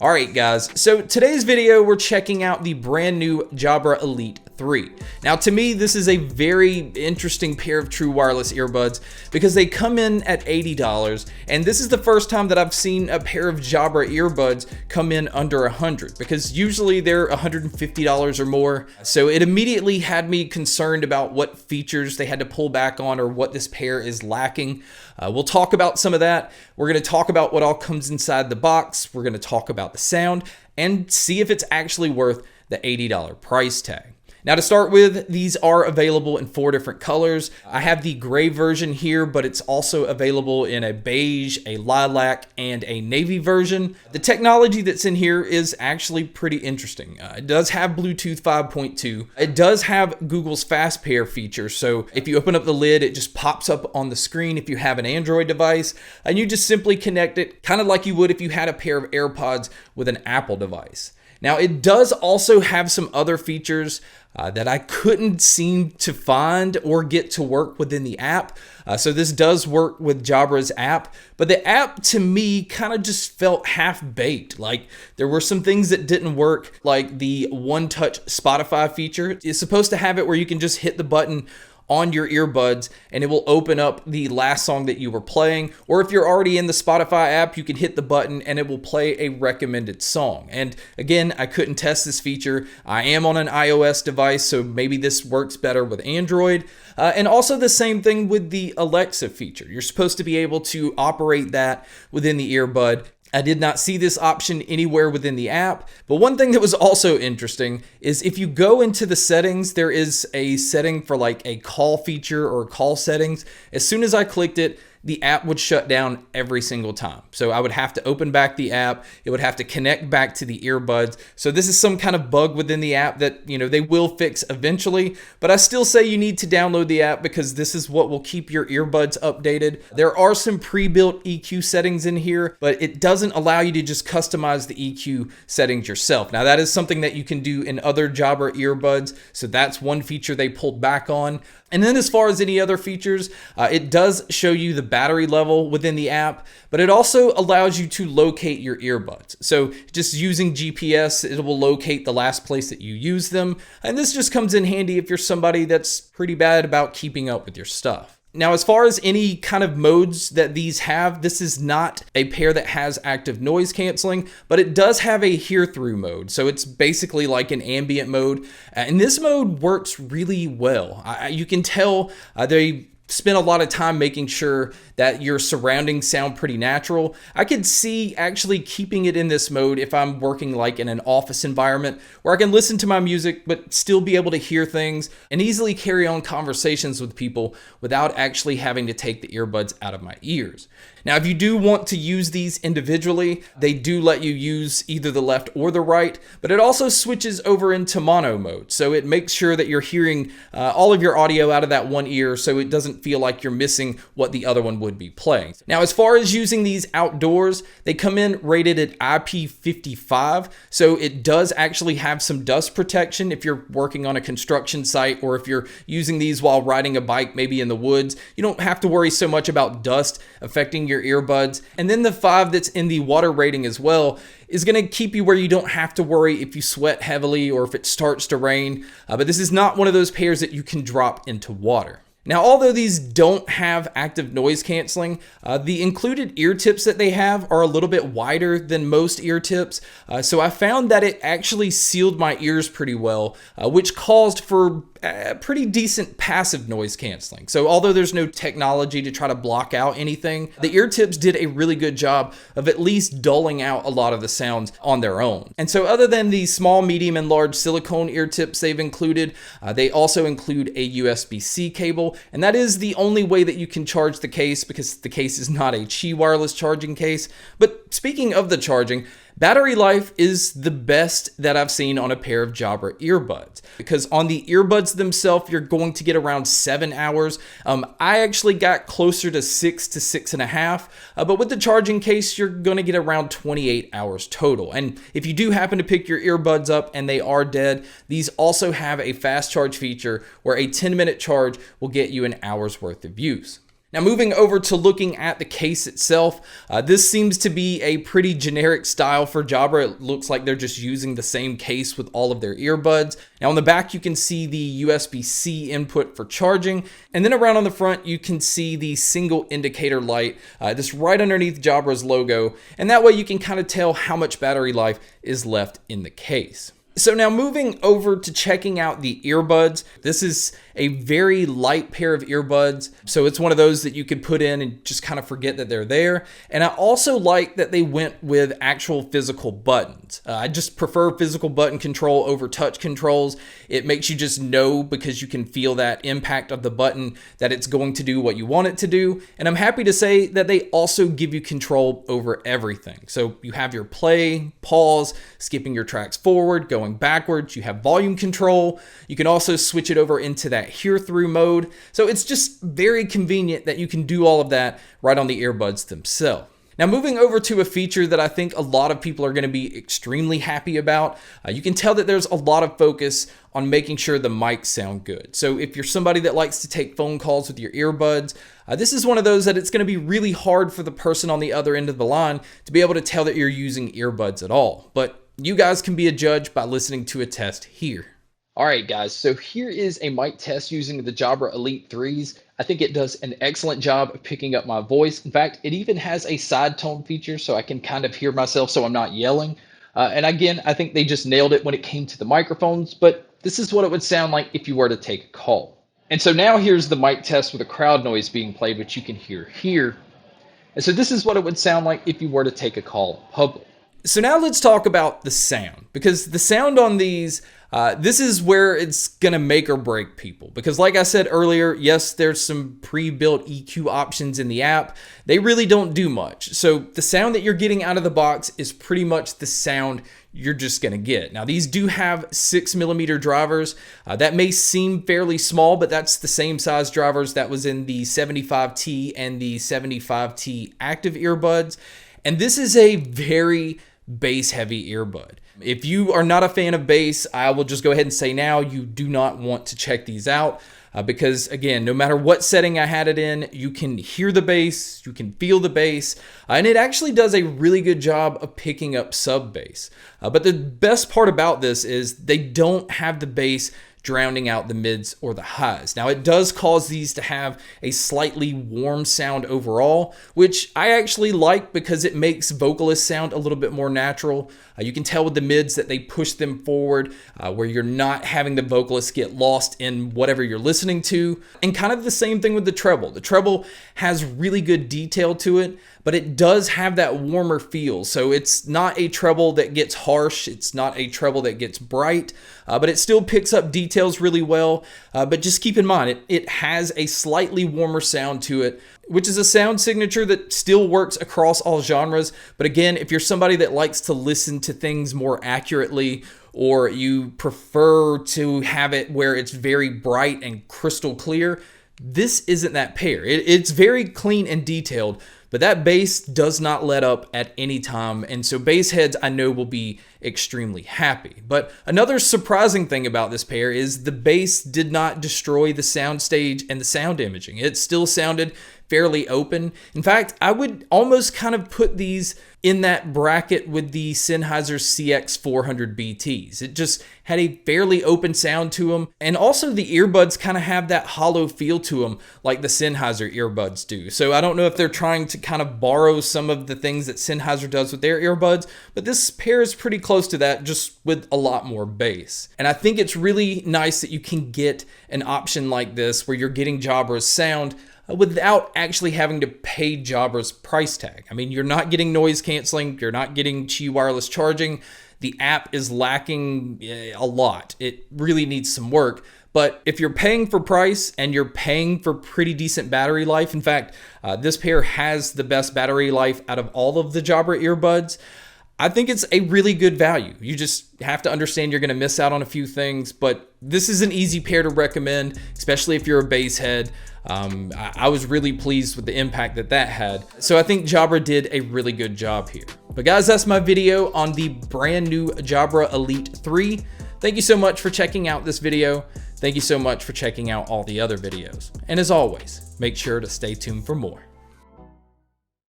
Alright guys, so today's video we're checking out the brand new Jabra Elite 3. Now to me this is a very interesting pair of true wireless earbuds because they come in at $80, and this is the first time that I've seen a pair of Jabra earbuds come in under $100, because usually they're $150 or more. So it immediately had me concerned about what features they had to pull back on or what this pair is lacking. We'll talk about some of that. We're going to talk about what all comes inside the box. We're going to talk about the sound and see if it's actually worth the $80 price tag. Now to start with, these are available in 4 different colors. I have the gray version here, but it's also available in a beige, a lilac, and a navy version. The technology that's in here is actually pretty interesting. It does have Bluetooth 5.2. It does have Google's Fast Pair feature, so if you open up the lid, it just pops up on the screen if you have an Android device, and you just simply connect it, kind of like you would if you had a pair of AirPods with an Apple device. Now it does also have some other features that I couldn't seem to find or get to work within the app. So this does work with Jabra's app, but the app to me kind of just felt half-baked. Like there were some things that didn't work, like the one-touch Spotify feature. It's supposed to have it where you can just hit the button on your earbuds and it will open up the last song that you were playing, or if you're already in the Spotify app, you can hit the button and it will play a recommended song. And again, I couldn't test this feature. I am on an iOS device, so maybe this works better with Android. And also the same thing with the Alexa feature. You're supposed to be able to operate that within the earbud. I did not see this option anywhere within the app, but one thing that was also interesting is if you go into the settings, there is a setting for like a call feature or call settings. As soon as I clicked it, the app would shut down every single time. So I would have to open back the app. It would have to connect back to the earbuds. So this is some kind of bug within the app that, they will fix eventually, but I still say you need to download the app because this is what will keep your earbuds updated. There are some pre-built EQ settings in here, but it doesn't allow you to just customize the EQ settings yourself. Now that is something that you can do in other Jabra earbuds. So that's one feature they pulled back on. And then as far as any other features, it does show you the battery level within the app, but it also allows you to locate your earbuds. So just using GPS, it will locate the last place that you use them. And this just comes in handy if you're somebody that's pretty bad about keeping up with your stuff. Now, as far as any kind of modes that these have, this is not a pair that has active noise canceling, but it does have a hear-through mode. So it's basically like an ambient mode. And this mode works really well. You can tell they spend a lot of time making sure that your surroundings sound pretty natural. I could see actually keeping it in this mode if I'm working like in an office environment where I can listen to my music but still be able to hear things and easily carry on conversations with people without actually having to take the earbuds out of my ears. Now, if you do want to use these individually, they do let you use either the left or the right, but it also switches over into mono mode. So it makes sure that you're hearing all of your audio out of that one ear so it doesn't feel like you're missing what the other one would be playing. Now, as far as using these outdoors, they come in rated at IP55. So it does actually have some dust protection if you're working on a construction site or if you're using these while riding a bike, maybe in the woods. You don't have to worry so much about dust affecting your earbuds. And then the 5 that's in the water rating as well is going to keep you where you don't have to worry if you sweat heavily or if it starts to rain. But this is not one of those pairs that you can drop into water. Now, although these don't have active noise canceling, the included ear tips that they have are a little bit wider than most ear tips. So I found that it actually sealed my ears pretty well, which caused for pretty decent passive noise canceling. So although there's no technology to try to block out anything, the ear tips did a really good job of at least dulling out a lot of the sounds on their own. And so other than the small, medium, and large silicone ear tips they've included, they also include a USB-C cable, and that is the only way that you can charge the case because the case is not a Qi wireless charging case. But speaking of the charging, battery life is the best that I've seen on a pair of Jabra earbuds, because on the earbuds themselves, you're going to get around 7 hours. I actually got closer to 6 to 6.5, but with the charging case, you're going to get around 28 hours total. And if you do happen to pick your earbuds up and they are dead, these also have a fast charge feature where a 10-minute charge will get you an hour's worth of use. Now moving over to looking at the case itself, this seems to be a pretty generic style for Jabra. It looks like they're just using the same case with all of their earbuds. Now on the back you can see the USB-C input for charging, and then around on the front you can see the single indicator light, this right underneath Jabra's logo, and that way you can kind of tell how much battery life is left in the case. So now moving over to checking out the earbuds, this is a very light pair of earbuds. So it's one of those that you could put in and just kind of forget that they're there. And I also like that they went with actual physical buttons. I just prefer physical button control over touch controls. It makes you just know, because you can feel that impact of the button, that it's going to do what you want it to do. And I'm happy to say that they also give you control over everything. So you have your play, pause, skipping your tracks forward, going backwards. You have volume control. You can also switch it over into that hear through mode. So it's just very convenient that you can do all of that right on the earbuds themselves. Now moving over to a feature that I think a lot of people are going to be extremely happy about, you can tell that there's a lot of focus on making sure the mics sound good. So if you're somebody that likes to take phone calls with your earbuds, this is one of those that it's going to be really hard for the person on the other end of the line to be able to tell that you're using earbuds at all. But you guys can be a judge by listening to a test here. All right, guys, so here is a mic test using the Jabra Elite 3s. I think it does an excellent job of picking up my voice. In fact, it even has a side tone feature so I can kind of hear myself so I'm not yelling. And again, I think they just nailed it when it came to the microphones, but this is what it would sound like if you were to take a call. And so now here's the mic test with a crowd noise being played, which you can hear here. And so this is what it would sound like if you were to take a call in public. So now let's talk about the sound, because the sound on these, this is where it's going to make or break people. Because like I said earlier, yes, there's some pre-built EQ options in the app. They really don't do much. So the sound that you're getting out of the box is pretty much the sound you're just going to get. Now these do have 6mm drivers. That may seem fairly small, but that's the same size drivers that was in the 75T and the 75T active earbuds. And this is a very bass heavy earbud. If you are not a fan of bass, I will just go ahead and say now you do not want to check these out because again, no matter what setting I had it in, you can hear the bass, you can feel the bass, and it actually does a really good job of picking up sub bass. But the best part about this is they don't have the bass drowning out the mids or the highs. Now it does cause these to have a slightly warm sound overall, which I actually like because it makes vocalists sound a little bit more natural. You can tell with the mids that they push them forward where you're not having the vocalists get lost in whatever you're listening to. And kind of the same thing with the treble. The treble has really good detail to it, but it does have that warmer feel. So it's not a treble that gets harsh. It's not a treble that gets bright, but it still picks up details really well. But just keep in mind, it has a slightly warmer sound to it, which is a sound signature that still works across all genres. But again, if you're somebody that likes to listen to things more accurately, or you prefer to have it where it's very bright and crystal clear, this isn't that pair. It's very clean and detailed, but that bass does not let up at any time. And so bass heads I know will be extremely happy. But another surprising thing about this pair is the bass did not destroy the soundstage and the sound imaging. It still sounded fairly open. In fact, I would almost kind of put these in that bracket with the Sennheiser CX400 BTs. It just had a fairly open sound to them. And also the earbuds kind of have that hollow feel to them like the Sennheiser earbuds do. So I don't know if they're trying to kind of borrow some of the things that Sennheiser does with their earbuds, but this pair is pretty close to that, just with a lot more bass. And I think it's really nice that you can get an option like this where you're getting Jabra's sound without actually having to pay Jabra's price tag. I mean, you're not getting noise canceling, you're not getting Qi wireless charging. The app is lacking a lot. It really needs some work. But if you're paying for price and you're paying for pretty decent battery life, in fact, this pair has the best battery life out of all of the Jabra earbuds, I think it's a really good value. You just have to understand you're going to miss out on a few things, but this is an easy pair to recommend, especially if you're a bass head. I was really pleased with the impact that had. So I think Jabra did a really good job here. But guys, that's my video on the brand new Jabra Elite 3. Thank you so much for checking out this video. Thank you so much for checking out all the other videos. And as always, Make sure to stay tuned for more.